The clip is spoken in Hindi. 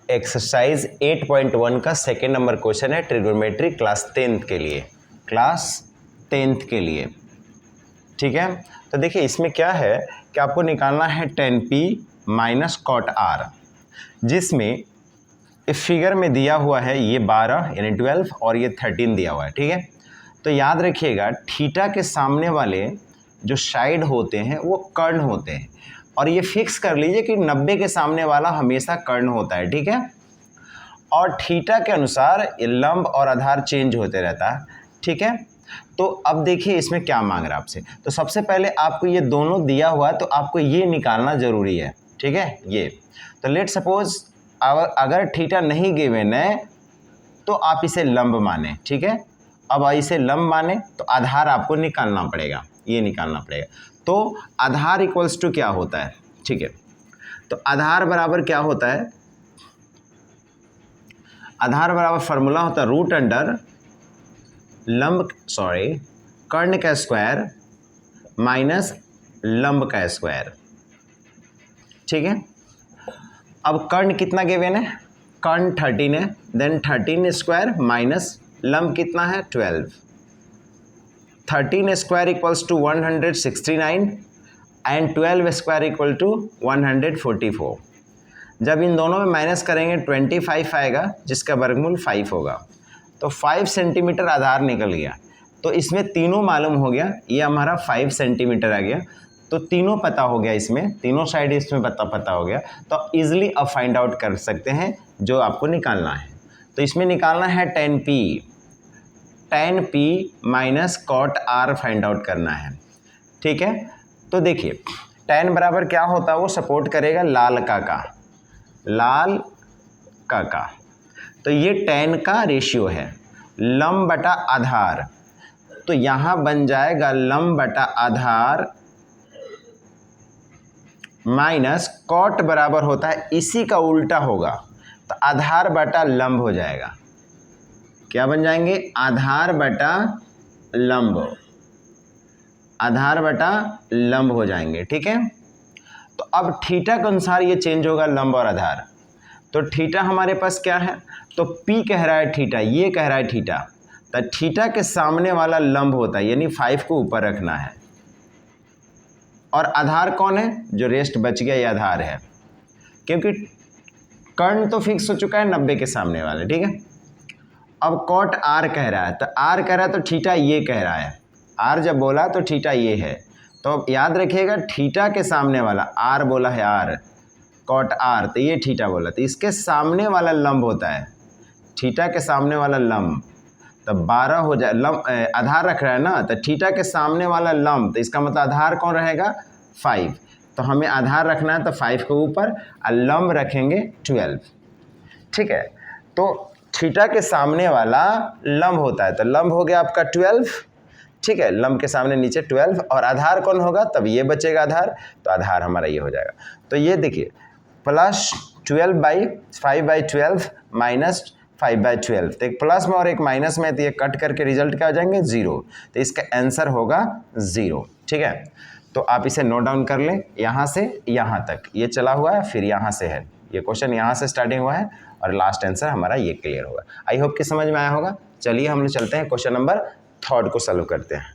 एक्सरसाइज 8.1 का सेकेंड नंबर क्वेश्चन है ट्रिग्नोमेट्री क्लास 10th के लिए, ठीक है। तो देखिए इसमें क्या है कि आपको निकालना है tan p minus cot r, जिसमें इस फिगर में दिया हुआ है ये 12 यानी 12 और ये 13 दिया हुआ है, ठीक है। तो याद रखिएगा थीटा के सामने वाले जो साइड होते हैं वो कर्ण होते हैं, और ये फिक्स कर लीजिए कि 90 के सामने वाला हमेशा कर्ण होता है, ठीक है। और थीटा के अनुसार ये लंब और आधार चेंज होते रहता है, ठीक है। तो अब देखिए इसमें क्या मांग रहा है आपसे। तो सबसे पहले आपको ये दोनों दिया हुआ है तो आपको ये निकालना ज़रूरी है, ठीक है। ये तो लेट सपोज अगर थीटा नहीं गिवन है तो आप इसे लंब माने, ठीक है। अब इसे लंब माने तो आधार आपको निकालना पड़ेगा, ये निकालना पड़ेगा। तो आधार इक्वल्स टू क्या होता है, ठीक है। तो आधार बराबर क्या होता है, आधार बराबर फार्मूला होता है रूट अंडर कर्ण का स्क्वायर माइनस लंब का स्क्वायर, ठीक है। अब कर्ण कितना गिवन है, कर्ण 13 है, देन 13 स्क्वायर माइनस लंब कितना है 12, 13 square equals to 169 and 12 square equal to 144। जब इन दोनों में माइनस करेंगे 25 आएगा जिसका वर्गमूल 5 होगा। तो 5 सेंटीमीटर आधार निकल गया। तो इसमें तीनों मालूम हो गया, ये हमारा 5 सेंटीमीटर आ गया। तो तीनों पता हो गया, इसमें तीनों साइड इसमें पता हो गया। तो ईजिली अब फाइंड आउट कर सकते हैं जो आपको निकालना है। तो इसमें निकालना है tan p minus cot r find out करना है, ठीक है। तो देखिए tan बराबर क्या होता है, वो सपोर्ट करेगा लाल का। तो ये tan का रेशियो है लंब बटा आधार, तो यहाँ बन जाएगा लंब बटा आधार माइनस cot बराबर होता है, इसी का उल्टा होगा तो आधार बटा लंब हो जाएगा। क्या बन जाएंगे, आधार बटा लंब हो जाएंगे, ठीक है। तो अब थीटा के अनुसार ये चेंज होगा लंब और आधार। तो थीटा हमारे पास क्या है, तो P कह रहा है थीटा, ये कह रहा है थीटा, तो थीटा के सामने वाला लंब होता है, यानी 5 को ऊपर रखना है। और आधार कौन है, जो रेस्ट बच गया ये आधार है, क्योंकि कर्ण तो फिक्स हो चुका है 90 के सामने वाले, ठीक है। अब cot r कह रहा है, तो r कह रहा है तो थीटा ये कह रहा है, r जब बोला तो थीटा ये है। तो याद रखिएगा थीटा के सामने वाला r बोला है r, cot r, तो ये थीटा बोला, तो इसके सामने वाला लंब होता है, थीटा के सामने वाला लंब, तो 12 हो जाए, लंब आधार रख रहा है ना, तो थीटा के सामने वाला लंब, तो इसका मतलब आधार कौन रहेगा 5। तो हमें आधार रखना है तो 5 के ऊपर और लंब रखेंगे 12, ठीक है। तो थीटा के सामने वाला लंब होता है, तो लंब हो गया आपका 12, ठीक है। लंब के सामने नीचे 12, और आधार कौन होगा, तब ये बचेगा आधार, तो आधार हमारा ये हो जाएगा। तो ये देखिए प्लस 12/5/12 माइनस 5/12, तो एक प्लस में और एक माइनस में, तो ये कट करके रिजल्ट क्या हो जाएंगे 0, तो इसका आंसर होगा 0, ठीक है। तो आप इसे नोट डाउन कर लें, यहाँ से यहाँ तक ये चला हुआ है, फिर यहाँ से है, ये क्वेश्चन यहाँ से स्टार्टिंग हुआ है और लास्ट आंसर हमारा ये क्लियर होगा। आई होप कि समझ में आया होगा। चलिए हम लोग चलते हैं क्वेश्चन नंबर 3 को सॉल्व करते हैं।